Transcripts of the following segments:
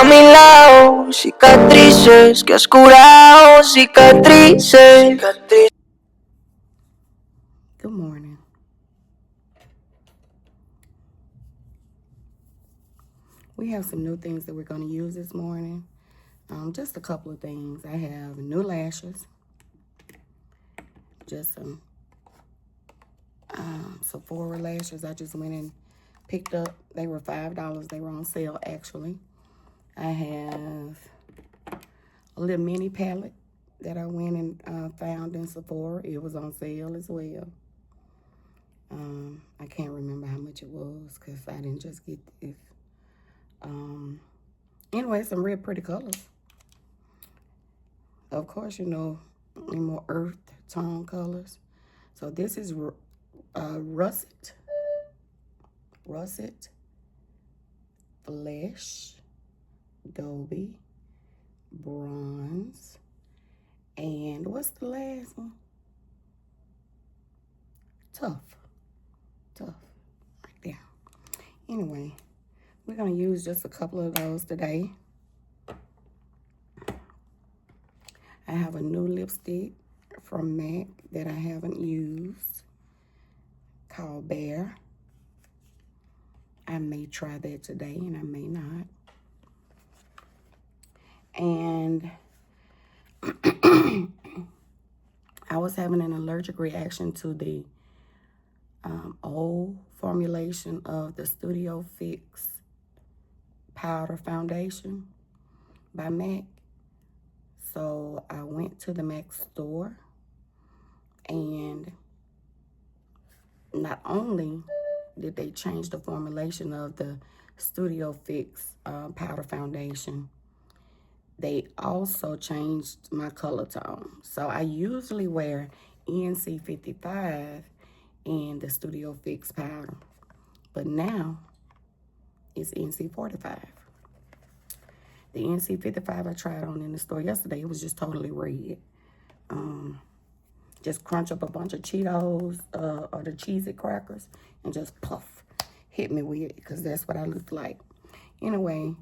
mi lado, cicatrices que has curado, cicatrices. Good morning. We have some new things that we're going to use this morning. Just a couple of things. I have new lashes. Just some Sephora lashes I just went and picked up. They were $5. They were on sale, actually. I have a little mini palette that I went and found in Sephora. It was on sale as well. I can't remember how much it was because I didn't just get this. Anyway, some real pretty colors. Of course, you know, more earth tone colors. So this is russet, flesh, Dolby, bronze, and what's the last one? Tough, right there. Anyway, we're gonna use just a couple of those today. I have a new lipstick from MAC that I haven't used called Bear. I may try that today and I may not. And I was having an allergic reaction to the old formulation of the Studio Fix powder foundation by MAC. So I went to the MAC store, and not only did they change the formulation of the Studio Fix powder foundation, they also changed my color tone. So I usually wear NC 55 in the Studio Fix powder, but now it's NC 45. The NC 55 I tried on in the store yesterday, it was just totally red. Just crunch up a bunch of Cheetos or the Cheez-It crackers and just puff, hit me with it, because that's what I looked like. Anyway,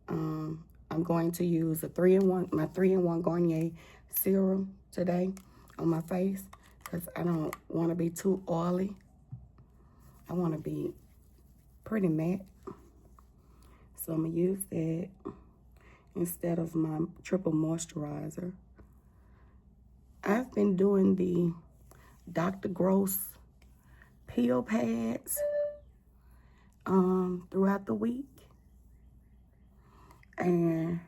I'm going to use my 3-in-1 Garnier serum today on my face because I don't want to be too oily. I want to be pretty matte. So I'm going to use that instead of my triple moisturizer. I've been doing the Dr. Gross peel pads throughout the week. And,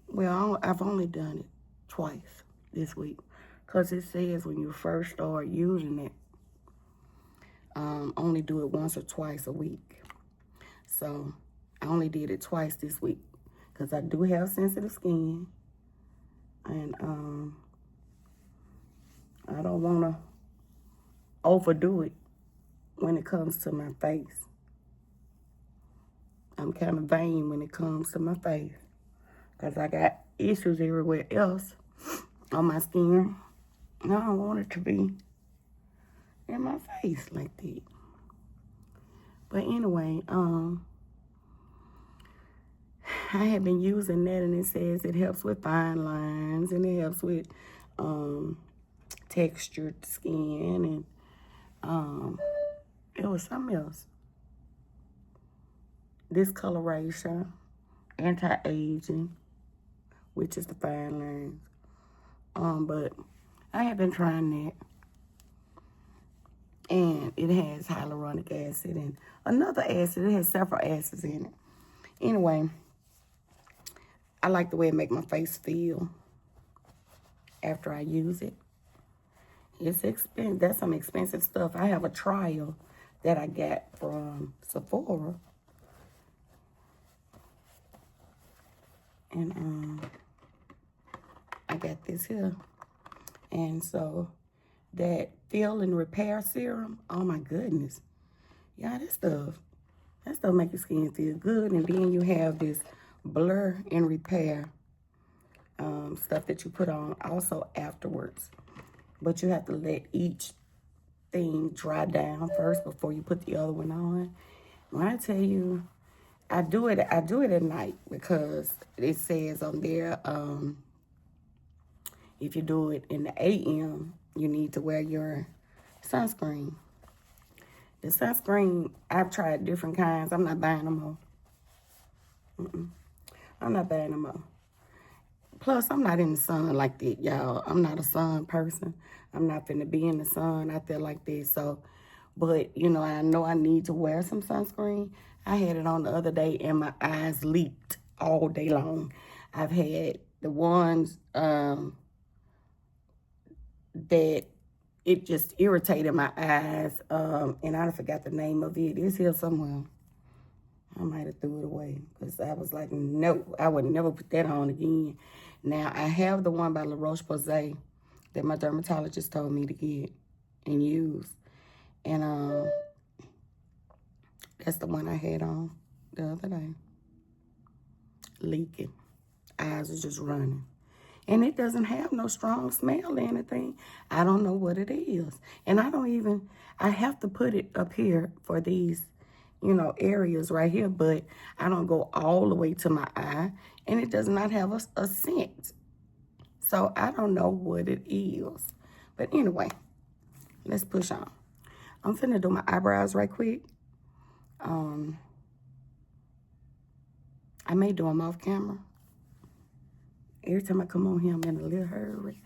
well, I've only done it twice this week because it says when you first start using it, only do it once or twice a week. So I only did it twice this week because I do have sensitive skin. And I don't want to overdo it when it comes to my face. I'm kind of vain when it comes to my face because I got issues everywhere else on my skin. And I don't want it to be in my face like that. But anyway, I have been using that, and it says it helps with fine lines and it helps with textured skin, and it was something else. Discoloration, anti-aging, which is the fine lines. But I have been trying that, and it has hyaluronic acid and another acid. It has several acids in it. Anyway, I like the way it makes my face feel after I use it. It's expensive. That's some expensive stuff. I have a trial that I got from Sephora. And I got this here. And so that fill and repair serum, oh my goodness. Yeah, that stuff make your skin feel good. And then you have this blur and repair stuff that you put on also afterwards. But you have to let each thing dry down first before you put the other one on. When I tell you, I do it at night because it says on there, if you do it in the AM, you need to wear your sunscreen. The sunscreen, I've tried different kinds. I'm not buying them all. I'm not buying them all. Plus, I'm not in the sun like that, y'all. I'm not a sun person. I'm not finna be in the sun out there like this. So, but, you know I need to wear some sunscreen. I had it on the other day and my eyes leaked all day long. I've had the ones that it just irritated my eyes. And I forgot the name of it. It's here somewhere. I might have threw it away because I was like, no, I would never put that on again. Now, I have the one by La Roche-Posay that my dermatologist told me to get and use. And that's the one I had on the other day. Leaking. Eyes are just running. And it doesn't have no strong smell or anything. I don't know what it is. And I have to put it up here for these, areas right here, but I don't go all the way to my eye, and it does not have a scent. So I don't know what it is. But anyway, let's push on. I'm finna do my eyebrows right quick. I may do them off camera. Every time I come on here, I'm in a little hurry.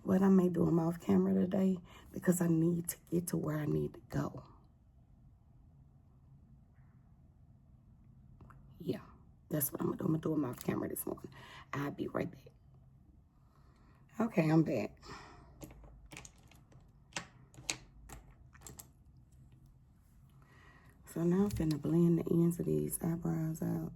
But I may do them off camera today because I need to get to where I need to go. Yeah, that's what I'm gonna do. I'm gonna do them off camera this morning. I'll be right back. Okay, I'm back. So now I'm finna blend the ends of these eyebrows out.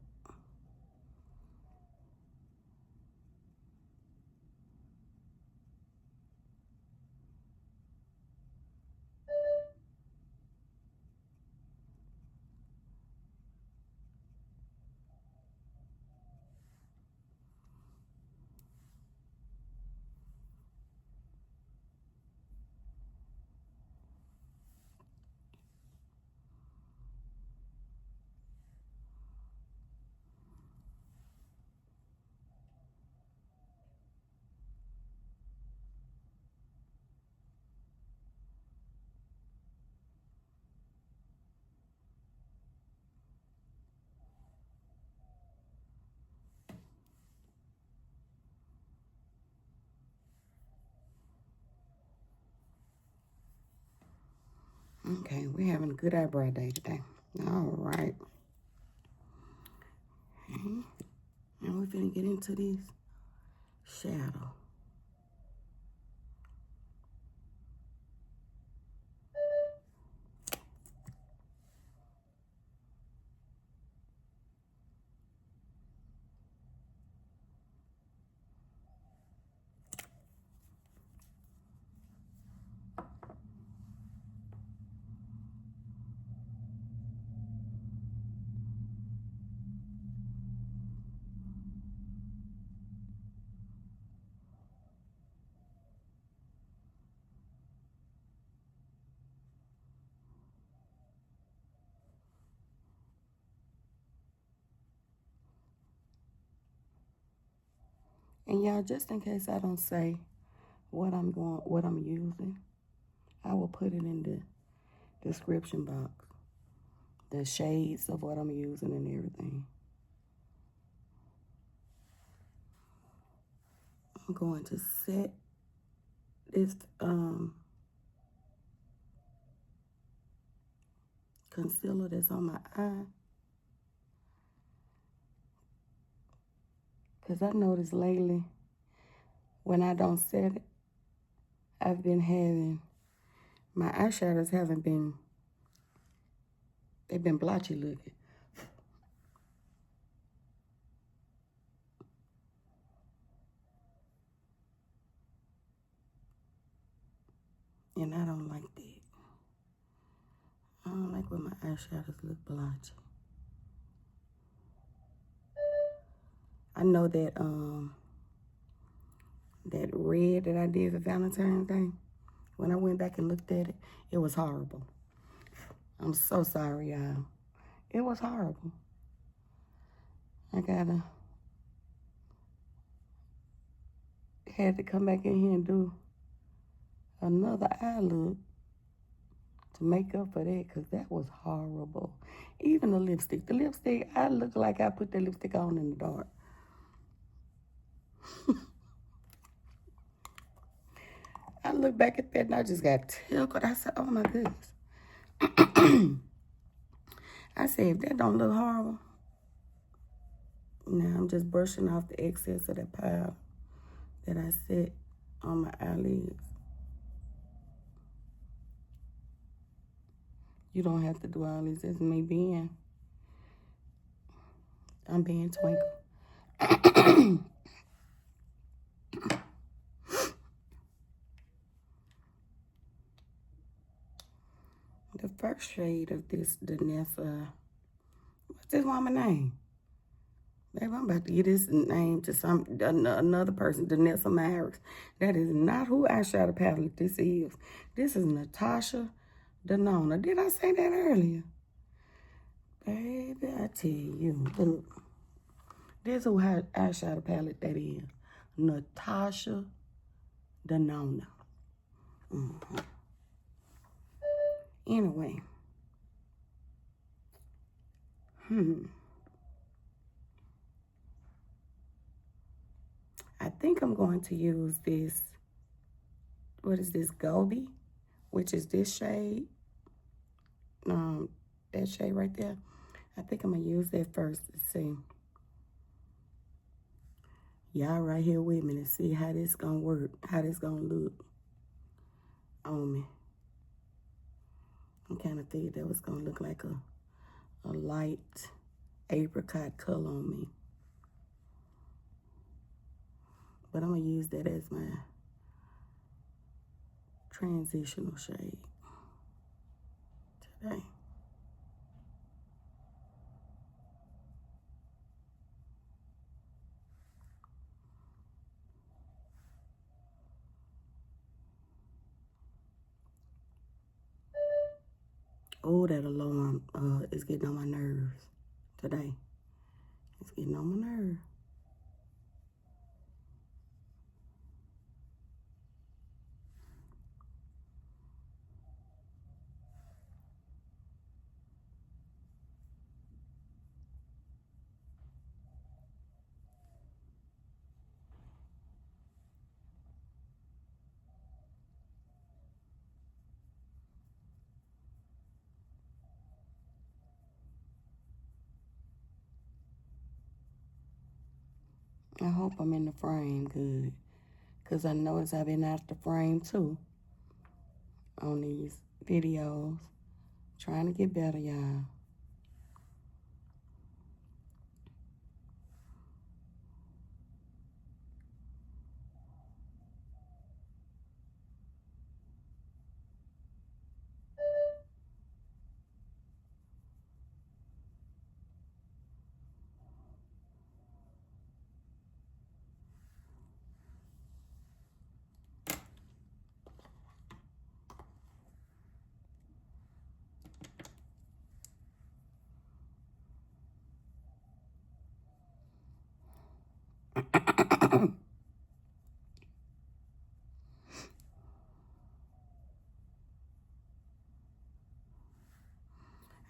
Okay, we're having a good eyebrow day today. All right. Okay. Now we're gonna get into this shadow. And y'all, just in case I don't say what I'm using, I will put it in the description box. The shades of what I'm using and everything. I'm going to set this concealer that's on my eye. Because I noticed lately, when I don't set it, I've been having, my eyeshadows they've been blotchy looking. And I don't like that. I don't like when my eyeshadows look blotchy. I know that that red that I did for Valentine's Day, when I went back and looked at it, it was horrible. I'm so sorry, y'all. It was horrible. I had to come back in here and do another eye look to make up for that, because that was horrible. Even the lipstick. The lipstick, I look like I put the lipstick on in the dark. I look back at that and I just got tickled. I said, oh my goodness. I said, if that don't look horrible. Now I'm just brushing off the excess of that powder that I set on my eyelids. You don't have to do all this. It's me being. I'm being Twinkle. The first shade of this Danessa, what's this woman's name? Baby, I'm about to get this name to another person, Danessa Marks. That is not who eyeshadow palette this is. This is Natasha Denona. Did I say that earlier? Baby, I tell you, look. This is who eyeshadow palette that is. Natasha Denona. Anyway. I think I'm going to use this, what is this, Gobi, which is this shade, that shade right there. I think I'm going to use that first to see. Y'all right here with me to see how this going to work, how this going to look on me. I kind of figured that was going to look like a light apricot color on me. But I'm going to use that as my transitional shade today. Oh, that alarm is getting on my nerves today. It's getting on my nerves. I hope I'm in the frame good, because I notice I've been out the frame too on these videos. Trying to get better, y'all.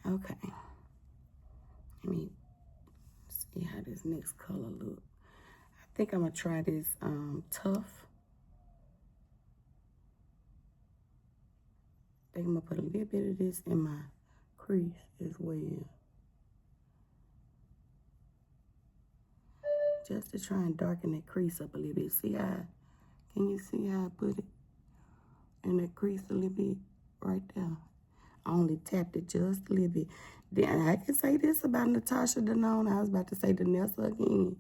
Okay. Let me see how this next color look. I think I'm going to try this Tough. I think I'm going to put a little bit of this in my crease as well. Just to try and darken that crease up a little bit. See how, can you see how I put it in that crease a little bit right there? I only tapped it just a little bit. Then I can say this about Natasha Denona. I was about to say Danessa again.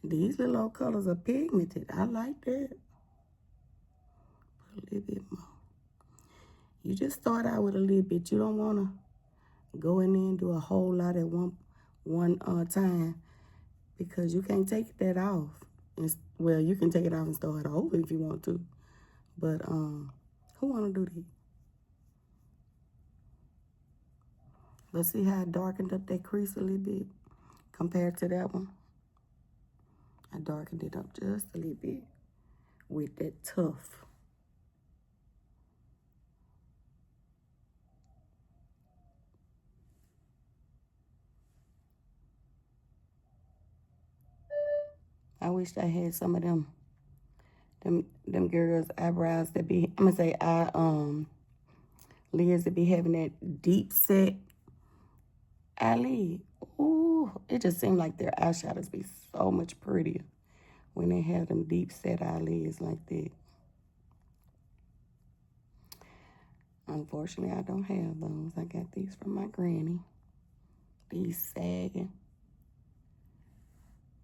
These little old colors are pigmented. I like that. Put a little bit more. You just start out with a little bit. You don't want to go in there and do a whole lot at one time, because you can't take that off. Well, you can take it off and start over if you want to. But who want to do that? But see how I darkened up that crease a little bit? compared to that one. I darkened it up just a little bit with that Tough. I wish I had some of them girls' eyebrows that be, I'm gonna say lids that be having that deep set eyelid. Ooh, it just seemed like their eyeshadows be so much prettier when they have them deep set eyelids like that. Unfortunately, I don't have those. I got these from my granny. These sagging,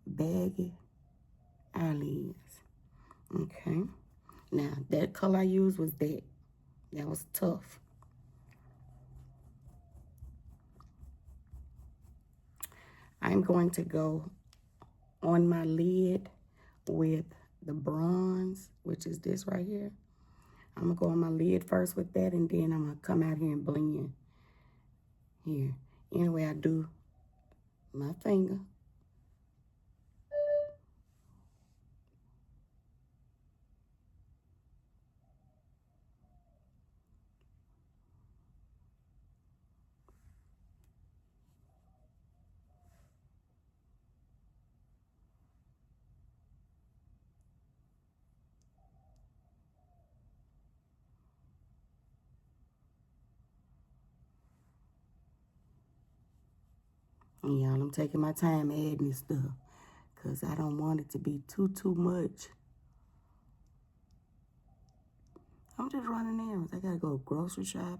baggy eyelids. Okay. Now, that color I used was that. That was Tough. I'm going to go on my lid with the bronze, which is this right here. I'm going to go on my lid first with that, and then I'm going to come out here and blend here. Anyway, I do my finger. And y'all, I'm taking my time adding this stuff because I don't want it to be too much. I'm just running errands. I got to go grocery shopping.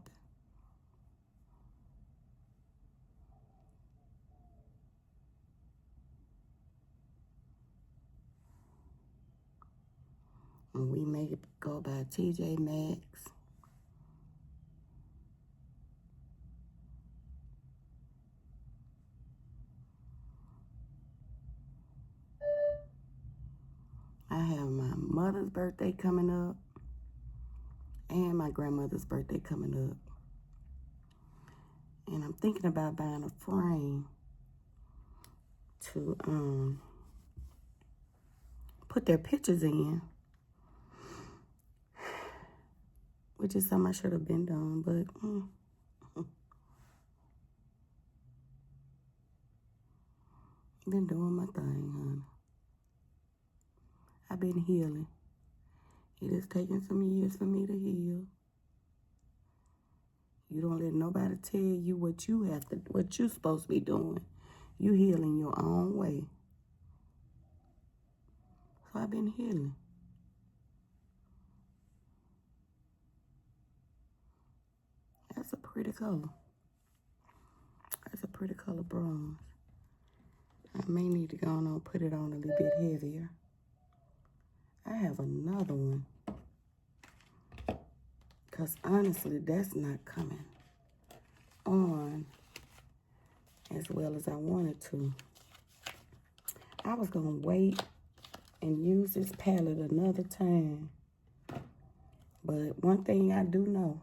And we may go by TJ Maxx. I have my mother's birthday coming up and my grandmother's birthday coming up. And I'm thinking about buying a frame to put their pictures in, which is something I should have been done, but been doing my thing, honey. I've been healing. It is taking some years for me to heal. You don't let nobody tell you what you're supposed to be doing. You heal in your own way. So I've been healing. That's a pretty color. That's a pretty color bronze. I may need to go on and put it on a little bit heavier. I have another one. Because honestly, that's not coming on as well as I wanted to. I was going to wait and use this palette another time. But one thing I do know,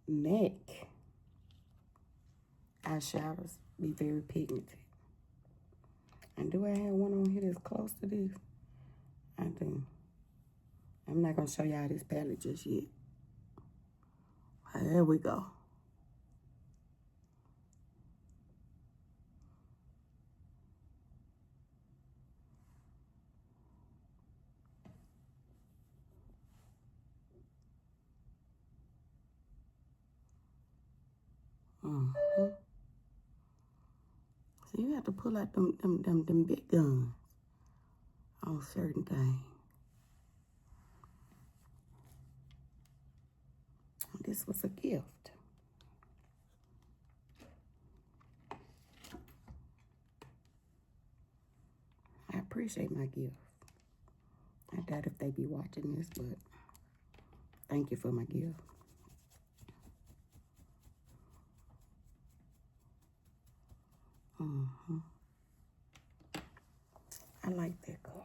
MAC eyeshadows be very pigmented. And do I have one on here that's close to this? I do. I'm not going to show y'all this palette just yet. There we go. So you have to pull out them big guns on certain things. This was a gift. I appreciate my gift. I doubt if they be watching this, but thank you for my gift. I like that color.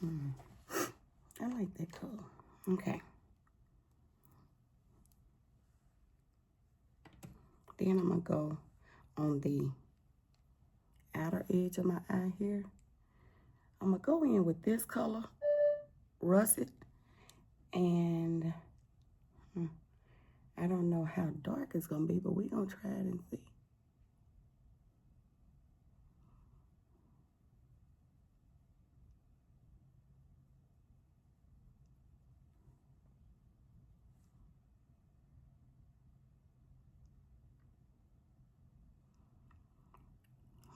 I like that color. Okay. Then I'm going to go on the outer edge of my eye here. I'm going to go in with this color, russet, and I don't know how dark it's going to be, but we're going to try it and see.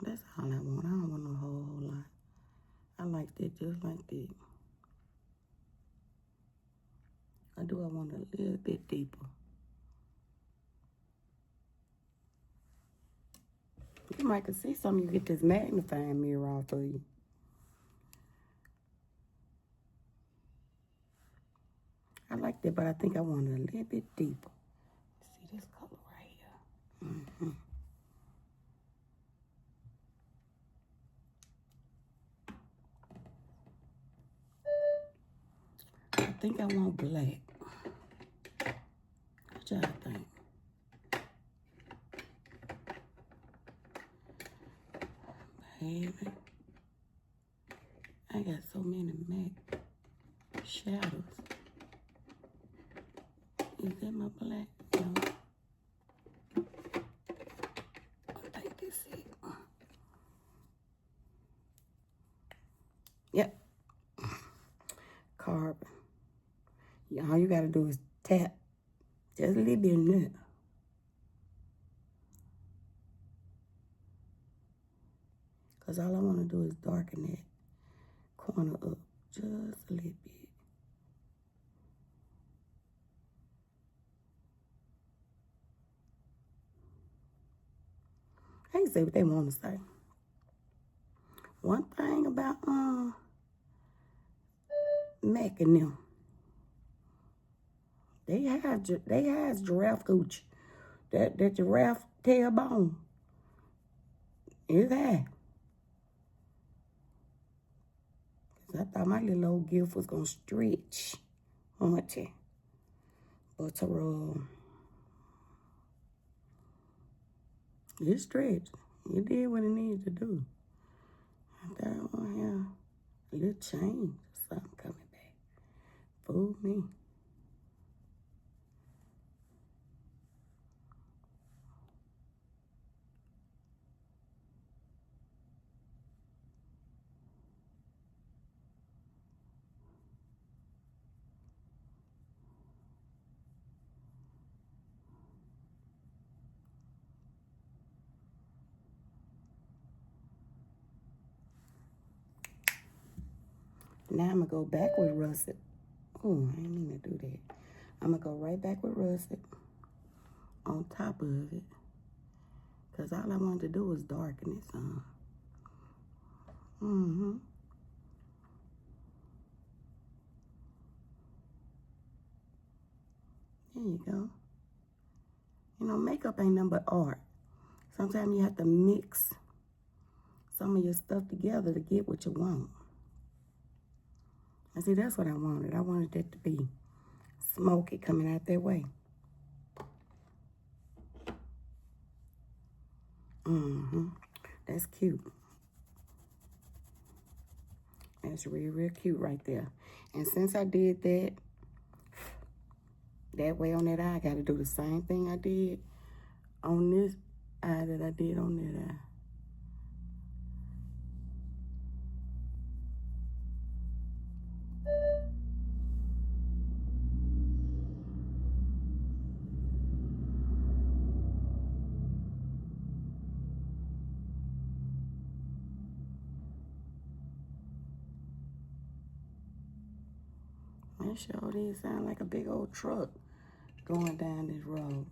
That's all I want. I don't want no whole lot. I like that just like that. Or do I want a little bit deeper? You might can see something. You get this magnifying mirror off of you. I like that, but I think I want it a little bit deeper. See this color right here. I think I want black. What y'all think? Baby, I got so many MAC shadows. Is that my black? No. I think this is it. Yep. Carbon. Yeah, all you gotta do is tap just a little bit in there. Because all I want to do is darken that corner up just a little bit. I can say what they want to say. One thing about Mac and them, they has giraffe cooch. That giraffe tailbone is high. Cause I thought my little old gift was gonna stretch on it, but it stretched. It did what it needed to do. I thought I want to have a little change or something coming back. Fooled me. Now I'm going to go back with russet. Oh, I didn't mean to do that. I'm going to go right back with russet on top of it. Because all I wanted to do was darken it some. There you go. You know, makeup ain't nothing but art. Sometimes you have to mix some of your stuff together to get what you want. And see, that's what I wanted. I wanted that to be smoky coming out that way. That's cute. That's real, real cute right there. And since I did that way on that eye, I got to do the same thing I did on this eye that I did on that eye. That sure did sound like a big old truck going down this road.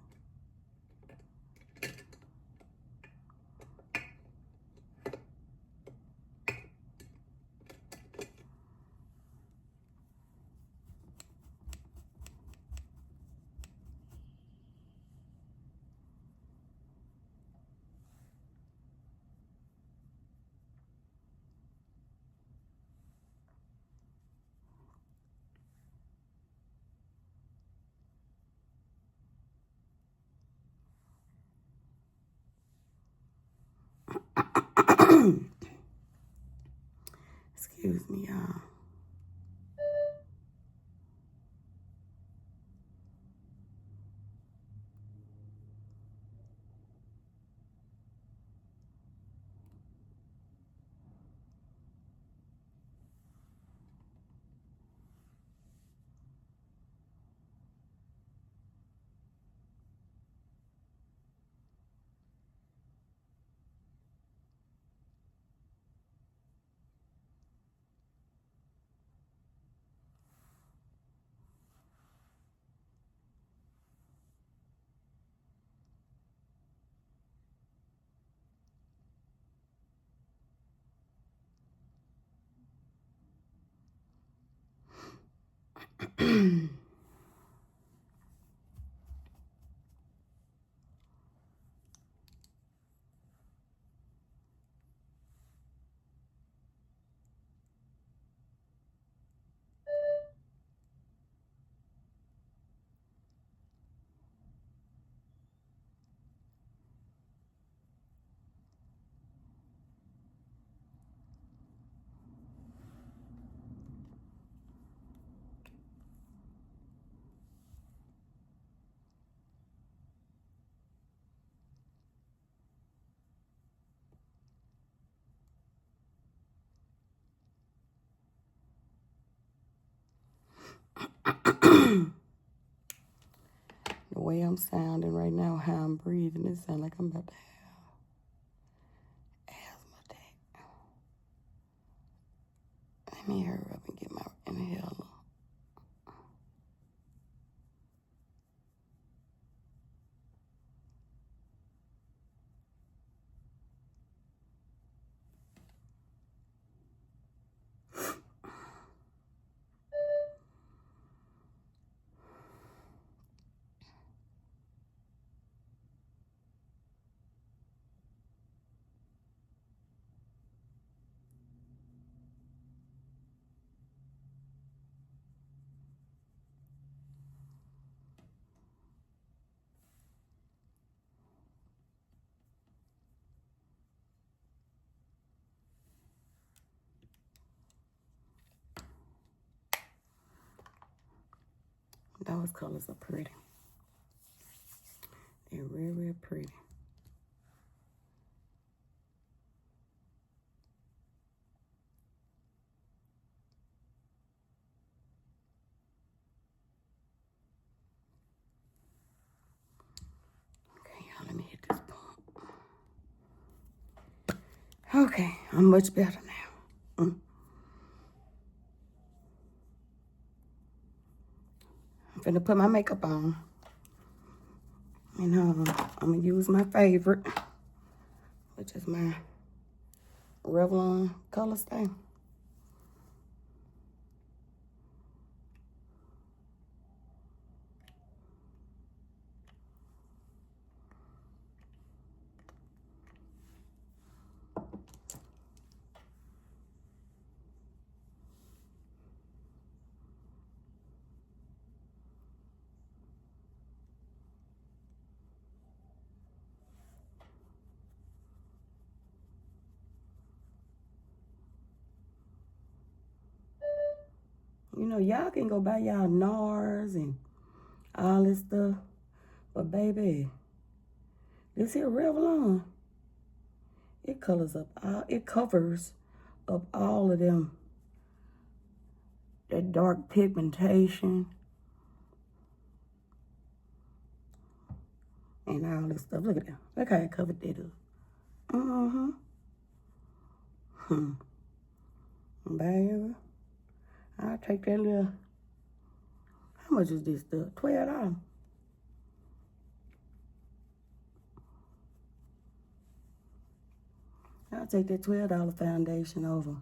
Excuse me, y'all. The way I'm sounding right now, how I'm breathing, it sounds like I'm about to have asthma attack. Let me hurry up and get my inhaler. Those colors are pretty. They're real, real pretty. Okay, y'all, let me hit this point. Okay, I'm much better now. I'm finna put my makeup on. And I'm gonna use my favorite, which is my Revlon color stay. You know, y'all can go buy y'all NARS and all this stuff. But baby, this here Revlon, it covers up all of them. That dark pigmentation and all this stuff. Look at that. Look how it covered that up. Baby, I'll take that little. How much is this stuff? $12. I'll take that $12 foundation over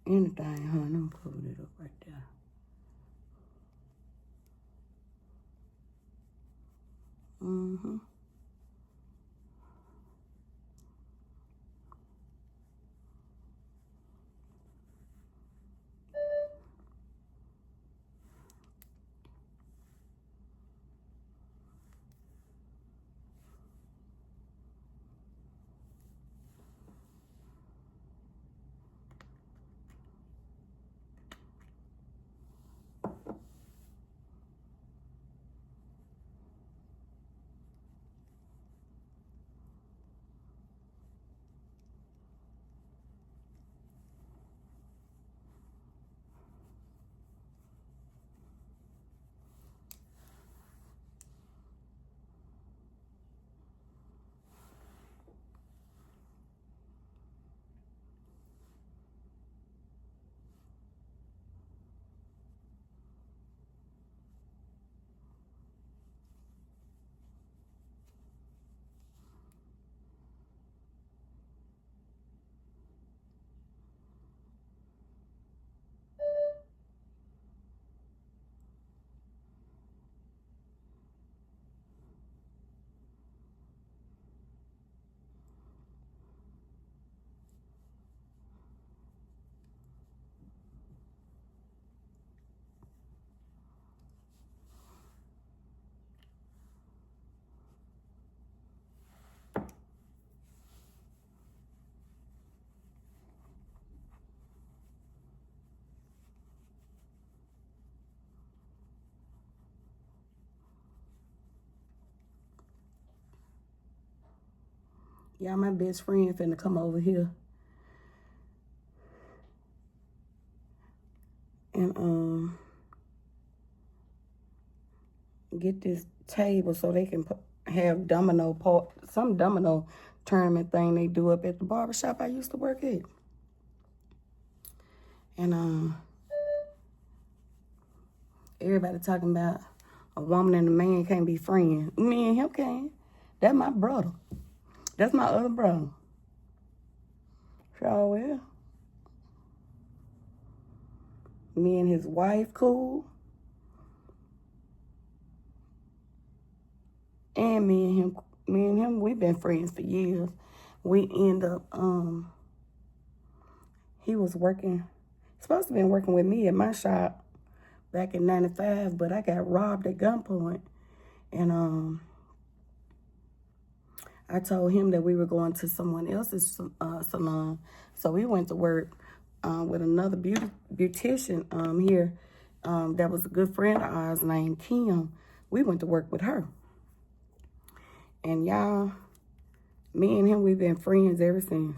anything, honey. I'm pulling it up right there. Y'all, my best friend finna come over here and get this table so they can have some domino tournament thing they do up at the barbershop I used to work at. And everybody talking about a woman and a man can't be friends. Me and him can. That's my brother. That's my other brother. Sure will. Me and his wife cool. And me and him, we've been friends for years. We end up, he was supposed to be working with me at my shop back in 95, but I got robbed at gunpoint. And I told him that we were going to someone else's salon. So we went to work with another beautician here that was a good friend of ours named Kim. We went to work with her. And y'all, me and him, we've been friends ever since.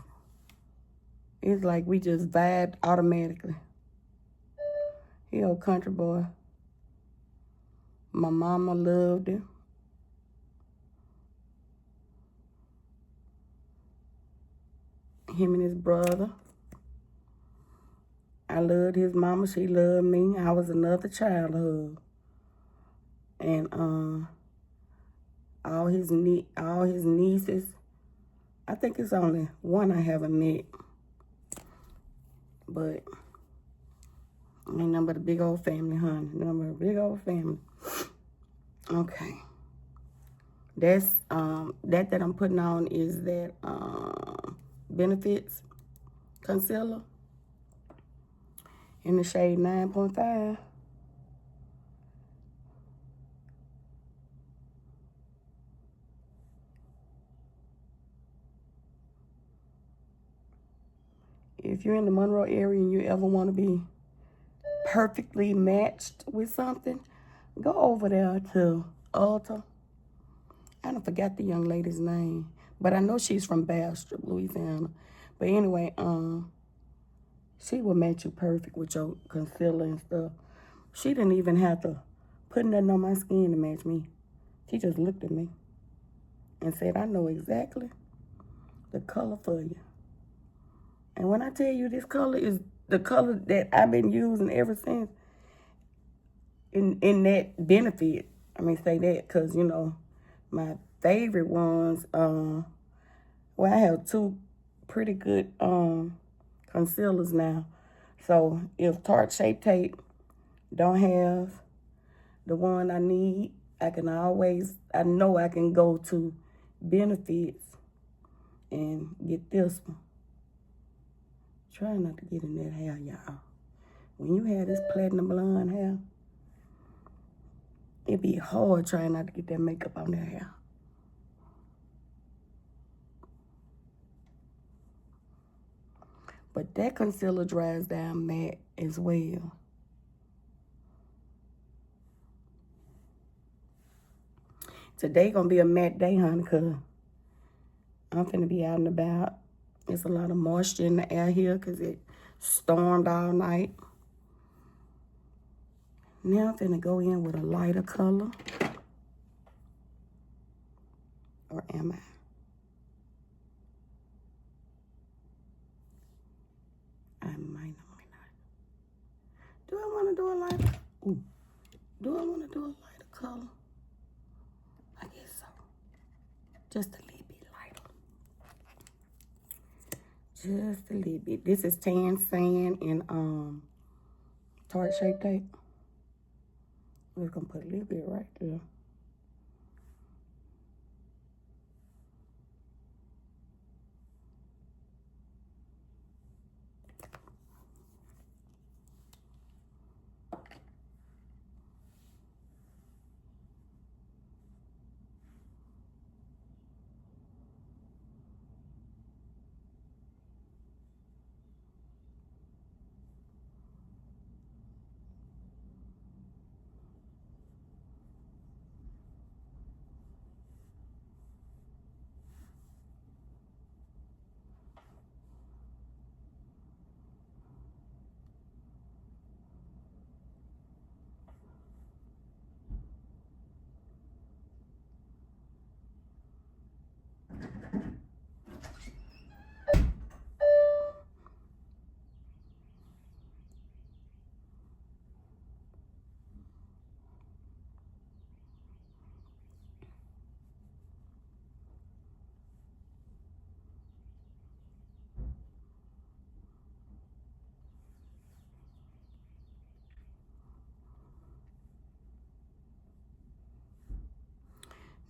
It's like we just vibed automatically. He old country boy. My mama loved him. Him and his brother. I loved his mama. She loved me. I was another childhood. And all his nieces. I think it's only one I haven't met. But ain't nothing but a big old family, honey. Nothing but a big old family. Okay. That's that I'm putting on is that Benefits concealer in the shade 9.5. If you're in the Monroe area and you ever want to be perfectly matched with something, go over there to Ulta. I don't forgot the young lady's name, but I know she's from Bastrop, Louisiana. But anyway, she will match you perfect with your concealer and stuff. She didn't even have to put nothing on my skin to match me. She just looked at me and said, I know exactly the color for you. And when I tell you this color is the color that I've been using ever since in that Benefit, I mean, say that because, you know, my favorite ones, well, I have two pretty good concealers now. So if Tarte Shape Tape don't have the one I need, I know I can go to Benefits and get this one. Try not to get in that hair, y'all. When you have this platinum blonde hair, it be hard trying not to get that makeup on that hair. But that concealer dries down matte as well. Today gonna be a matte day, honey, because I'm finna be out and about. There's a lot of moisture in the air here because it stormed all night. Now I'm finna go in with a lighter color. Or am I? I might not. Do I want to do a lighter? Ooh. Do I want to do a lighter color? I guess so. Just a little bit lighter. Just a little bit. This is Tan Sand and Tarte Shape Tape. We're gonna put a little bit right there.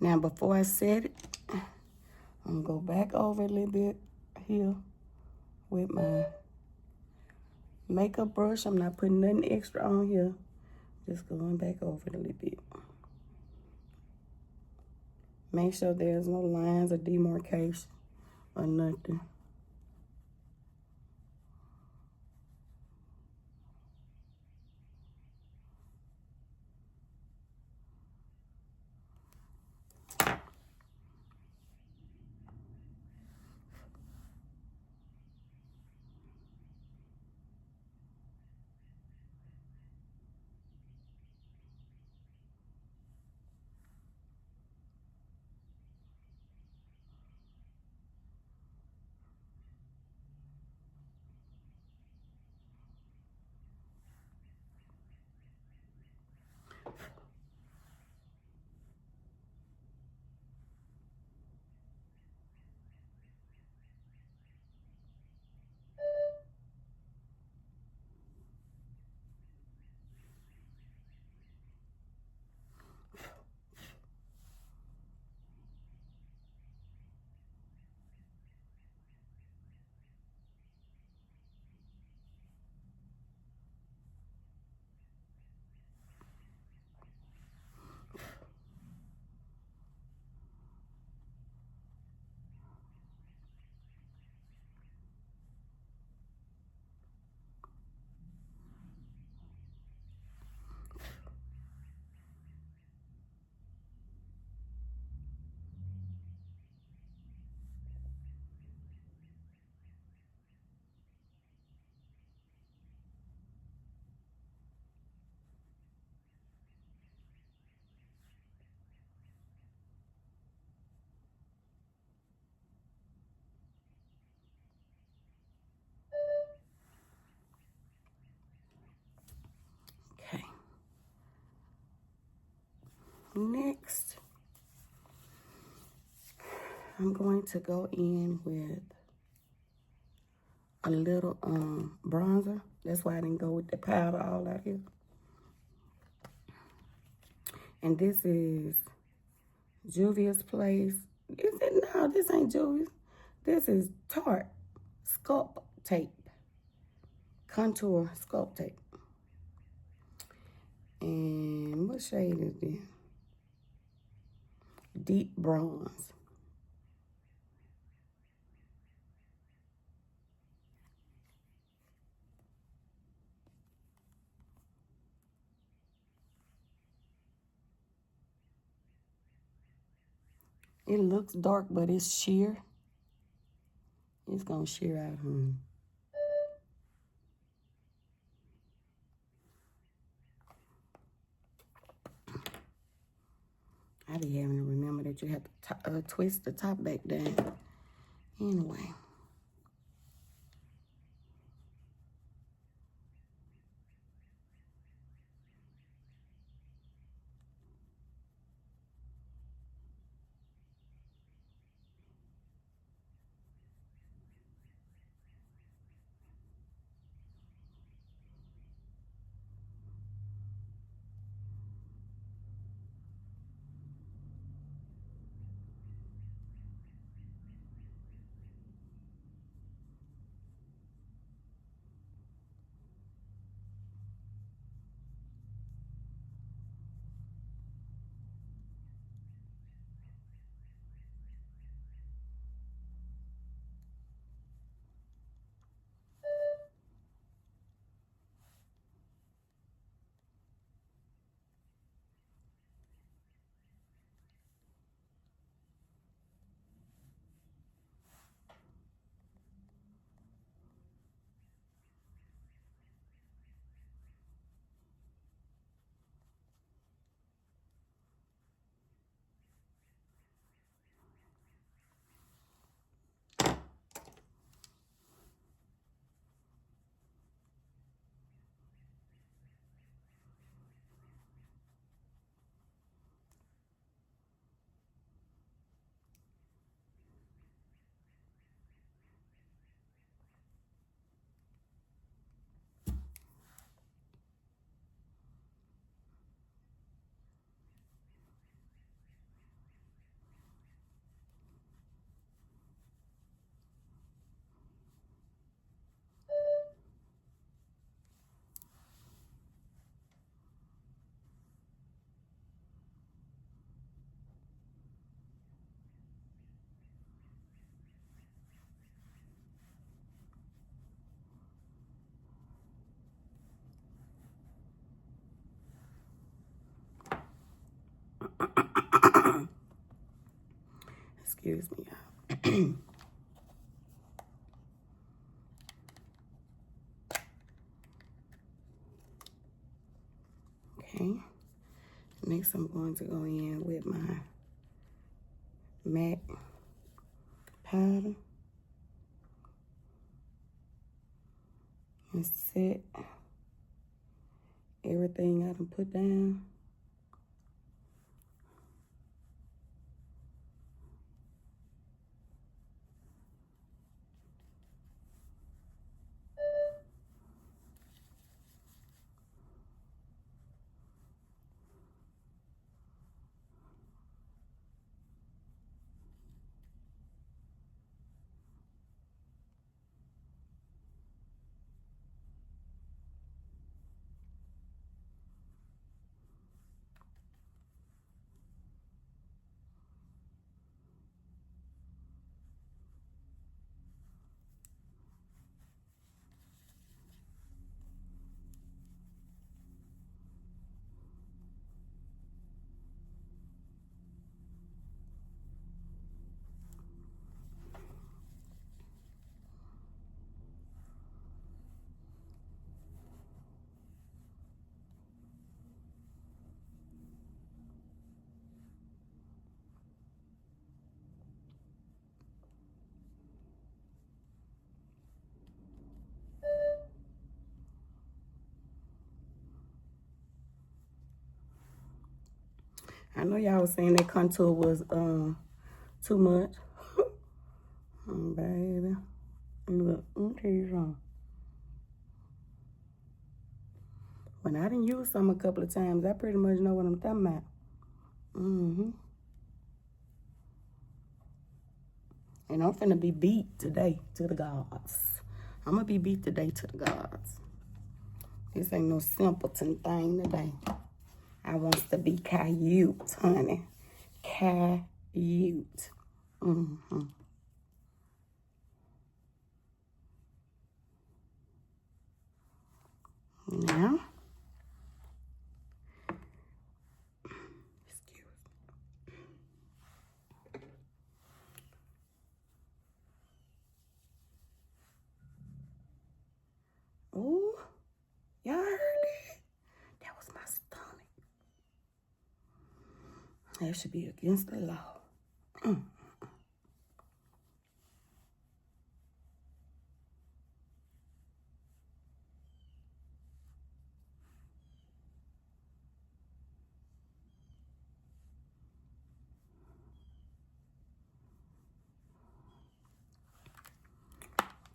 Now, before I set it, I'm gonna go back over a little bit here with my makeup brush. I'm not putting nothing extra on here. Just going back over it a little bit. Make sure there's no lines of demarcation or nothing. Okay. Next, I'm going to go in with a little bronzer. That's why I didn't go with the powder all out here. And this is Juvia's Place. Is it? No, this ain't Juvia's. This is Tarte Sculpt Tape. Contour Sculpt Tape. And what shade is this? Deep bronze. It looks dark, but it's sheer. It's gonna sheer out, honey. I be having to remember that you have to twist the top back down. Anyway. Excuse me, y'all. Okay. Next, I'm going to go in with my MAC powder and set everything I done put down. I know y'all was saying that contour was too much. Baby. Look, let me tell you something. When I done use some a couple of times, I pretty much know what I'm talking about. And I'm finna be beat today to the gods. I'm gonna be beat today to the gods. This ain't no simpleton thing today. I wants to be cute, honey. Cute. Now, excuse me. Ooh, y'all heard that? That was my stomach. That should be against the law.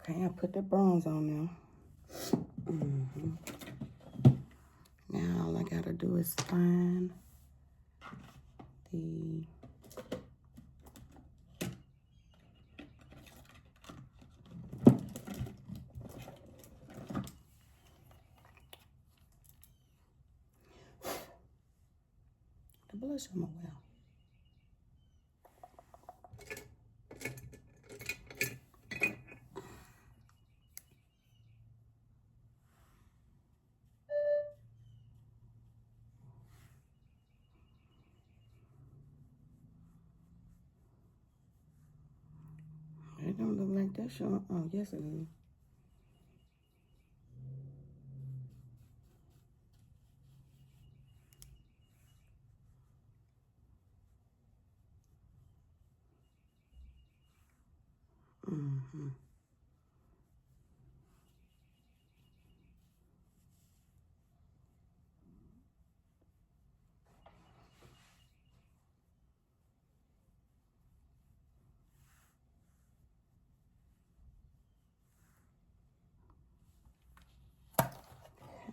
Okay, I put the bronze on now. Now all I gotta do is find the blush on my well. It don't look like that showing. Oh, yes it is.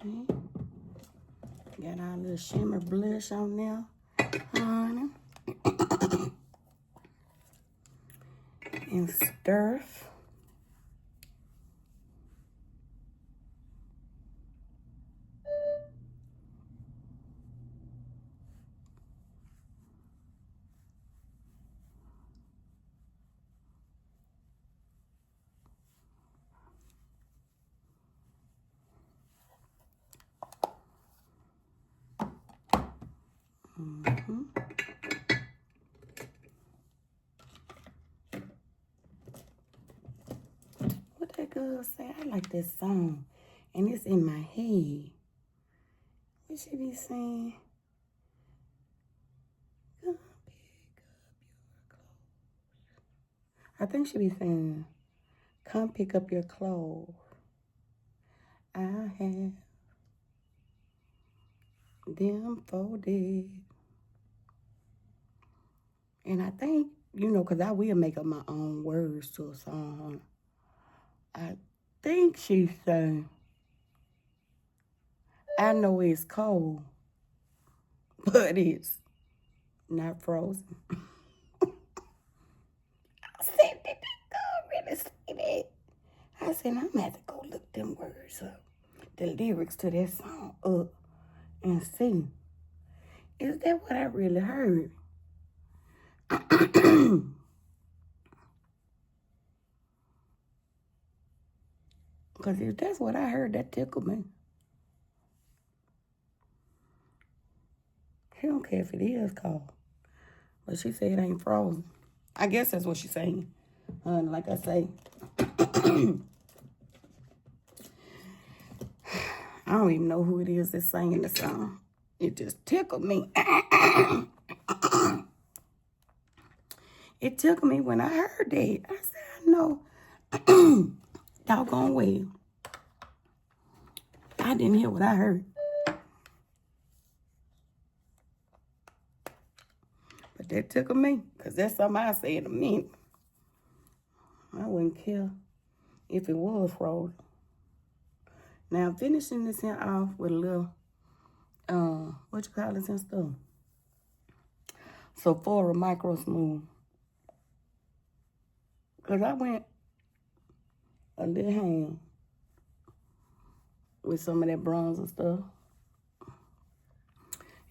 Okay. Got our little shimmer blush on there, honey. And stir. girl say? I like this song. And it's in my head. What she be saying? Come pick up your clothes. I think she be saying, come pick up your clothes. I have them folded. And I think, you know, because I will make up my own words to a song. I think she's saying, I know it's cold, but it's not frozen. I said, did that girl really say that? I said, I'm going to have to go look them words up, the lyrics to that song up, and see, is that what I really heard? Because if that's what I heard, that tickled me. She don't care if it is cold. But she said it ain't frozen. I guess that's what she's saying. Like I say, I don't even know who it is that's singing the song. It just tickled me. It tickled me when I heard that. I said, I know doggone well. I didn't hear what I heard. But that tickled me, because that's something I say in a minute. I wouldn't care if it was frozen. Now, I'm finishing this here off with a little, what you call this and stuff? Sephora Micro Smooth. Because I went a little ham with some of that bronzer stuff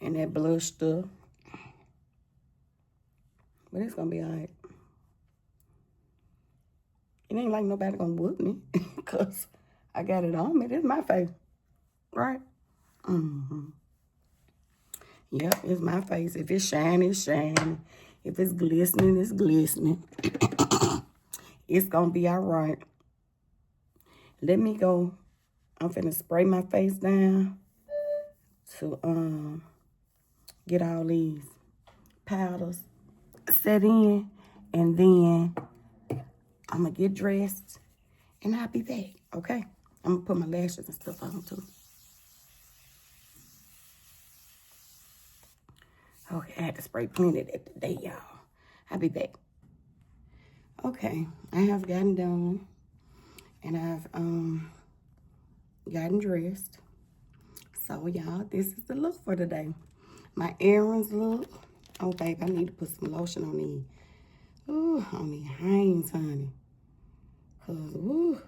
and that blush stuff. But it's going to be all right. It ain't like nobody going to whoop me because I got it on me. This is my face, right? Mm-hmm. Yep, it's my face. If it's shiny, it's shiny. If it's glistening, it's glistening. It's going to be all right. Let me go. I'm finna spray my face down to get all these powders set in. And then I'm going to get dressed and I'll be back, okay? I'm going to put my lashes and stuff on too. Okay, I had to spray plenty that today, y'all. I'll be back. Okay, I have gotten done and I've gotten dressed. So, y'all, this is the look for today. My errands look. Oh, babe, I need to put some lotion on these. Ooh, on these hands, honey. Because, ooh,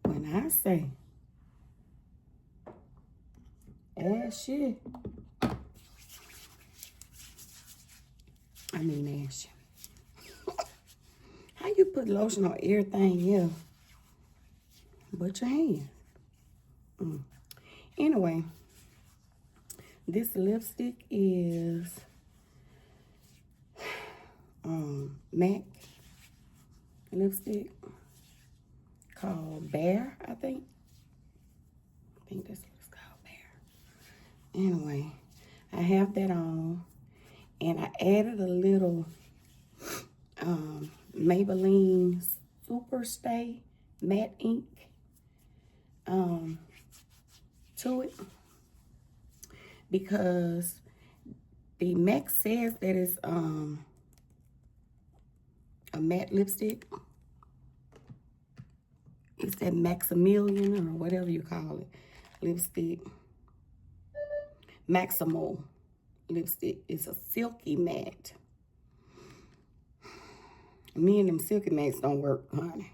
when I say ass shit, I mean ass shit. How you put lotion on everything here but your hands? Anyway, this lipstick is MAC lipstick called Bear, I think. I think that's what it's called, Bear. Anyway, I have that on. And I added a little Maybelline Super Stay Matte Ink to it. Because the MAC says that it's a matte lipstick. It's that Maximilian or whatever you call it. Lipstick. Maximal lipstick. It's a silky matte. Me and them silky mattes don't work, honey.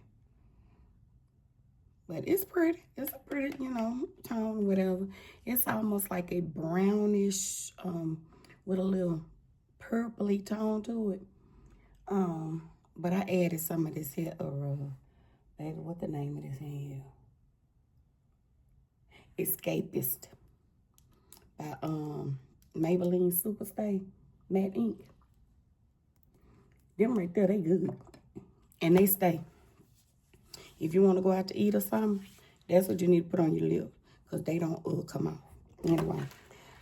But it's pretty. It's a pretty, you know, tone, whatever. It's almost like a brownish, with a little purpley tone to it. But I added some of this here, baby, what the name of this here? Escapist by Maybelline Super Stay Matte Ink. Them right there, they good. And they stay. If you want to go out to eat or something, that's what you need to put on your lip, because they don't come off. Anyway,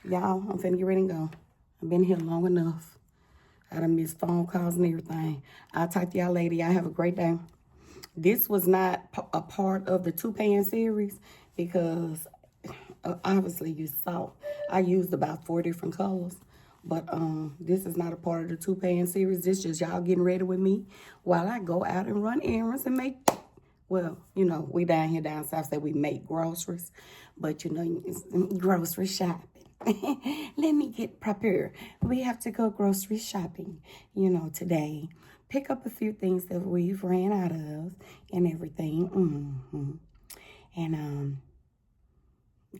y'all, I'm finna get ready and go. I've been here long enough. I done missed phone calls and everything. I'll talk to y'all later. Y'all have a great day. This was not a part of the 2-pan series because obviously you saw I used about 4 different colors. But this is not a part of the 2-pan series. This just y'all getting ready with me while I go out and run errands and make, well, you know, we down south say we make groceries. But, you know, it's grocery shopping. Let me get prepared. We have to go grocery shopping, you know, today. Pick up a few things that we've ran out of and everything. And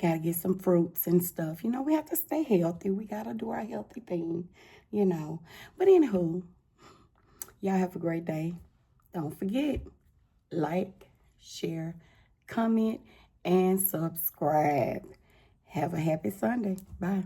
gotta get some fruits and stuff. You know, we have to stay healthy. We gotta do our healthy thing, you know. But anywho, y'all have a great day. Don't forget, like, share, comment, and subscribe. Have a happy Sunday. Bye.